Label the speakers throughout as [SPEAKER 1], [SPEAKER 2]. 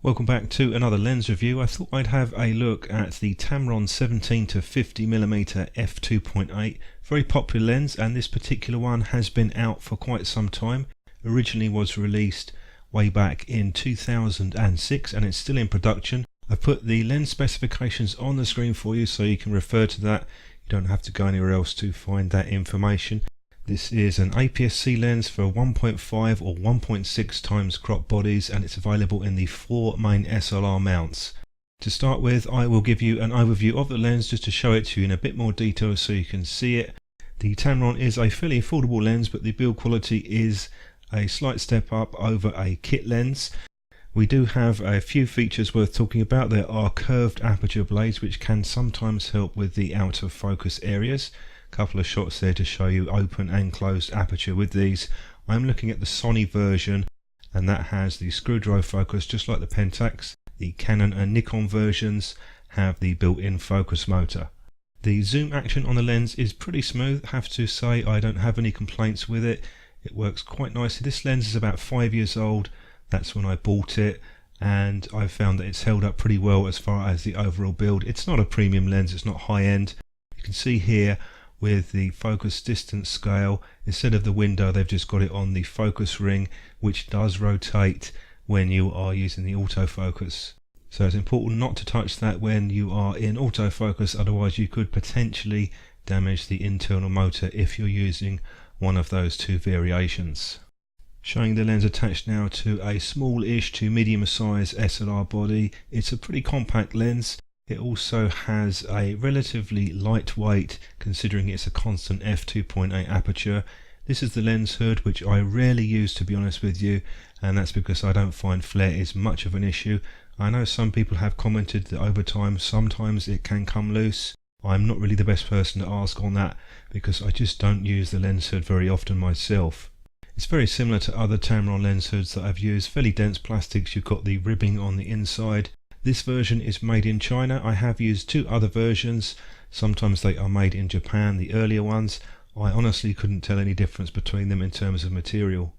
[SPEAKER 1] Welcome back to another lens review. I thought I'd have a look at the Tamron 17-50mm F2.8. Very popular lens, and this particular one has been out for quite some time. Originally was released way back in 2006 and it's still in production. I've put the lens specifications on the screen for you so you can refer to that. You don't have to go anywhere else to find that information. This is an Aps-C lens for 1.5 or 1.6 times crop bodies, and it's available in the 4 main SLR mounts. To start with, I will give you an overview of the lens just to show it to you in a bit more detail so you can see it. The Tamron is a fairly affordable lens, but the build quality is a slight step up over a kit lens. We do have a few features worth talking about. There are curved aperture blades which can sometimes help with the out of focus areas. Couple of shots there to show you open and closed aperture with these. I'm looking at the Sony version, and that has the screwdriver focus just like the Pentax. The Canon and Nikon versions have the built-in focus motor. The zoom action on the lens is pretty smooth. I have to say I don't have any complaints with it. It works quite nicely. This lens is about 5 years old. That's when I bought it, and I've found that it's held up pretty well as far as the overall build. It's not a premium lens, it's not high end. You can see here with the focus distance scale, instead of the window they've just got it on the focus ring, which does rotate when you are using the autofocus. So it's important not to touch that when you are in autofocus, otherwise you could potentially damage the internal motor if you're using one of those two variations. Showing the lens attached now to a small-ish to medium size SLR body. It's a pretty compact lens. It also has a relatively lightweight, considering it's a constant f2.8 aperture. This is the lens hood, which I rarely use, to be honest with you, and that's because I don't find flare is much of an issue. I know some people have commented that over time sometimes it can come loose. I'm not really the best person to ask on that because I just don't use the lens hood very often myself. It's very similar to other Tamron lens hoods that I've used, fairly dense plastics. You've got the ribbing on the inside. This version is made in China. I have used two other versions. Sometimes they are made in Japan, the earlier ones. I honestly couldn't tell any difference between them in terms of material.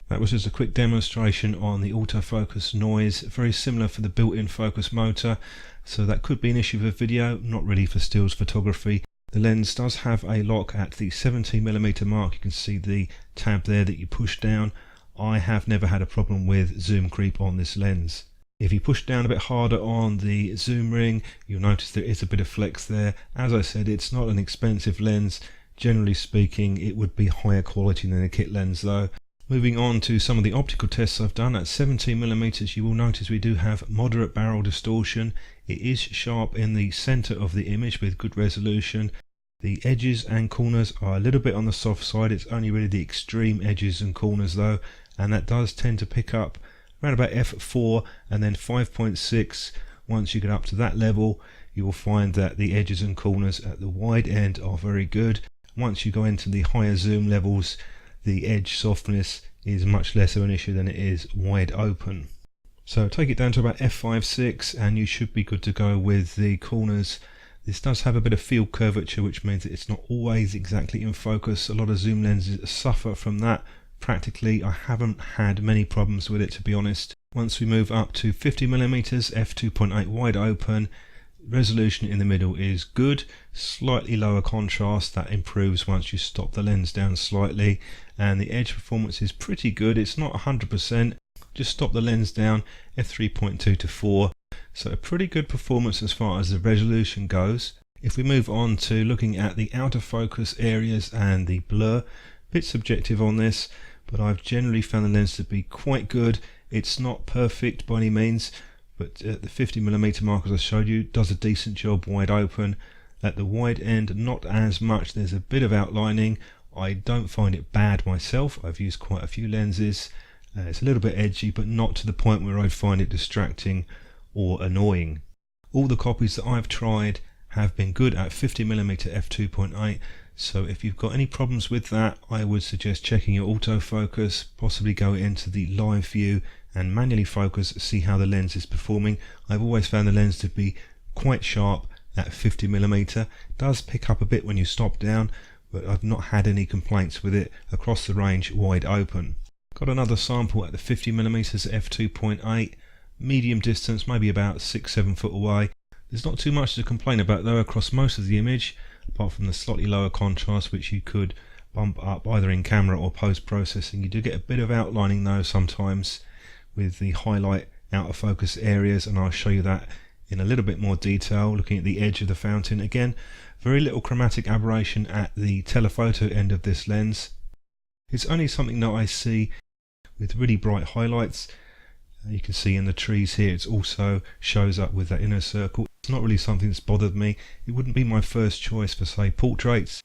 [SPEAKER 1] That was just a quick demonstration on the autofocus noise, very similar for the built-in focus motor, so that could be an issue for video, not really for stills photography. The lens does have a lock at the 17mm mark. You can see the tab there that you push down. I have never had a problem with zoom creep on this lens. If you push down a bit harder on the zoom ring, you'll notice there is a bit of flex there. As I said, it's not an expensive lens. Generally speaking, it would be higher quality than a kit lens though. Moving on to some of the optical tests I've done, at 17mm you will notice we do have moderate barrel distortion. It is sharp in the center of the image with good resolution. The edges and corners are a little bit on the soft side. It's only really the extreme edges and corners though, and that does tend to pick up around about f4 and then 5.6. Once you get up to that level, you will find that the edges and corners at the wide end are very good. Once you go into the higher zoom levels, the edge softness is much less of an issue than it is wide open. So take it down to about f5.6 and you should be good to go with the corners. This does have a bit of field curvature, which means that it's not always exactly in focus. A lot of zoom lenses suffer from that. Practically, I haven't had many problems with it, to be honest. Once we move up to 50mm f2.8 wide open, resolution in the middle is good. Slightly lower contrast, that improves once you stop the lens down slightly, and the edge performance is pretty good. It's not 100%. Just stop the lens down, f3.2 to 4. So a pretty good performance as far as the resolution goes. If we move on to looking at the out of focus areas and the blur, a bit subjective on this, but I've generally found the lens to be quite good. It's not perfect by any means, but at the 50mm mark, as I showed you, does a decent job wide open. At the wide end, not as much. There's a bit of outlining. I don't find it bad myself. I've used quite a few lenses. It's a little bit edgy, but not to the point where I'd find it distracting or annoying. All the copies that I've tried have been good at 50mm f2.8, so if you've got any problems with that, I would suggest checking your autofocus, possibly go into the live view and manually focus, see how the lens is performing. I've always found the lens to be quite sharp at 50mm. It does pick up a bit when you stop down, but I've not had any complaints with it across the range wide open. Got another sample at the 50mm f2.8, medium distance, maybe about 6-7 foot away. There's not too much to complain about though across most of the image, apart from the slightly lower contrast which you could bump up either in camera or post-processing. You do get a bit of outlining though sometimes with the highlight out of focus areas, and I'll show you that in a little bit more detail looking at the edge of the fountain. Again, very little chromatic aberration at the telephoto end of this lens. It's only something that I see with really bright highlights. You can see in the trees here it also shows up with that inner circle. It's not really something that's bothered me. It wouldn't be my first choice for say portraits.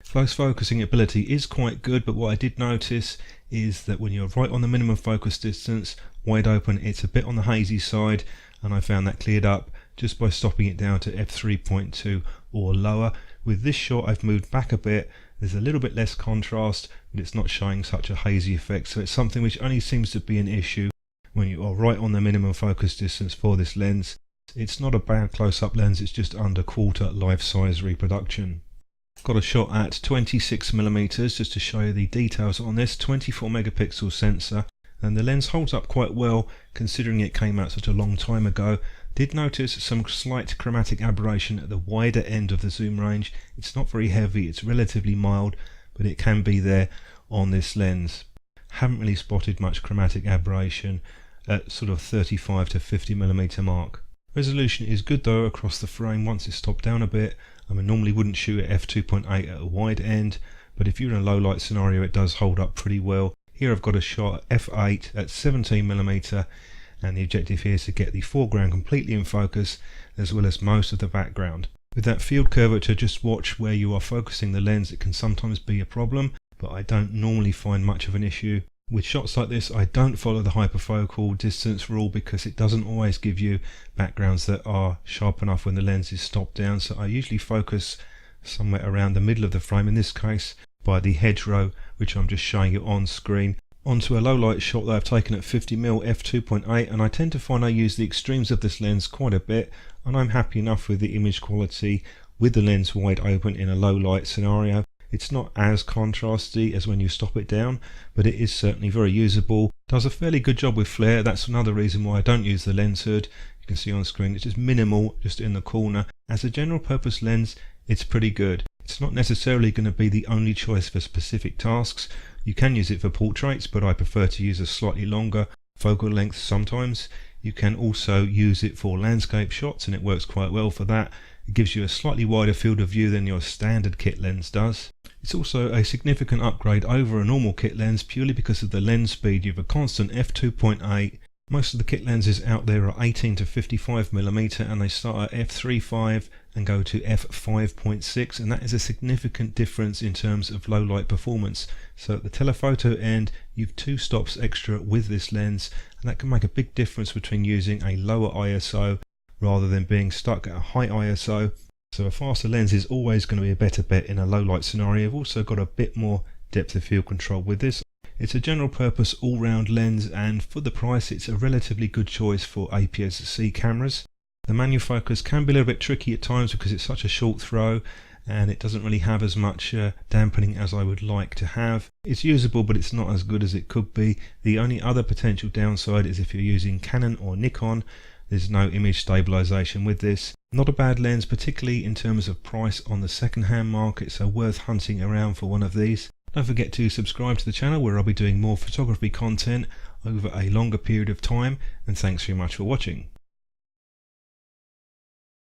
[SPEAKER 1] Close focusing ability is quite good, but what I did notice is that when you're right on the minimum focus distance, wide open, it's a bit on the hazy side, and I found that cleared up just by stopping it down to f3.2 or lower. With this shot I've moved back a bit, there's a little bit less contrast, but it's not showing such a hazy effect, so it's something which only seems to be an issue when you are right on the minimum focus distance for this lens. It's not a bad close-up lens, it's just under quarter life-size reproduction. Got a shot at 26mm just to show you the details on this, 24 megapixel sensor, and the lens holds up quite well considering it came out such a long time ago. Did notice some slight chromatic aberration at the wider end of the zoom range. It's not very heavy, it's relatively mild, but it can be there on this lens. Haven't really spotted much chromatic aberration at sort of 35 to 50mm mark. Resolution is good though across the frame once it's stopped down a bit. I mean, normally wouldn't shoot at f2.8 at a wide end, but if you're in a low light scenario it does hold up pretty well. Here I've got a shot at f8 at 17mm, and the objective here is to get the foreground completely in focus as well as most of the background. With that field curvature, just watch where you are focusing the lens. It can sometimes be a problem, but I don't normally find much of an issue. With shots like this I don't follow the hyperfocal distance rule because it doesn't always give you backgrounds that are sharp enough when the lens is stopped down, so I usually focus somewhere around the middle of the frame, in this case by the hedgerow which I'm just showing you on screen. Onto a low light shot that I've taken at 50mm f2.8, and I tend to find I use the extremes of this lens quite a bit, and I'm happy enough with the image quality with the lens wide open in a low light scenario. It's not as contrasty as when you stop it down, but it is certainly very usable. Does a fairly good job with flare. That's another reason why I don't use the lens hood. You can see on screen it's just minimal, just in the corner. As a general purpose lens, it's pretty good. It's not necessarily going to be the only choice for specific tasks. You can use it for portraits, but I prefer to use a slightly longer focal length sometimes. You can also use it for landscape shots, and it works quite well for that. It gives you a slightly wider field of view than your standard kit lens does. It's also a significant upgrade over a normal kit lens purely because of the lens speed. You have a constant f2.8. Most of the kit lenses out there are 18 to 55mm, and they start at f3.5 and go to f5.6, and that is a significant difference in terms of low light performance. So at the telephoto end you've 2 stops extra with this lens, and that can make a big difference between using a lower ISO rather than being stuck at a high ISO. So a faster lens is always going to be a better bet in a low light scenario. You've also got a bit more depth of field control with this. It's a general purpose all-round lens, and for the price it's a relatively good choice for Aps-C cameras. The manual focus can be a little bit tricky at times because it's such a short throw and it doesn't really have as much dampening as I would like to have. It's usable, but it's not as good as it could be. The only other potential downside is if you're using Canon or Nikon. There's no image stabilization with this. Not a bad lens, particularly in terms of price on the second-hand market, so worth hunting around for one of these. Don't forget to subscribe to the channel where I'll be doing more photography content over a longer period of time, and thanks very much for watching.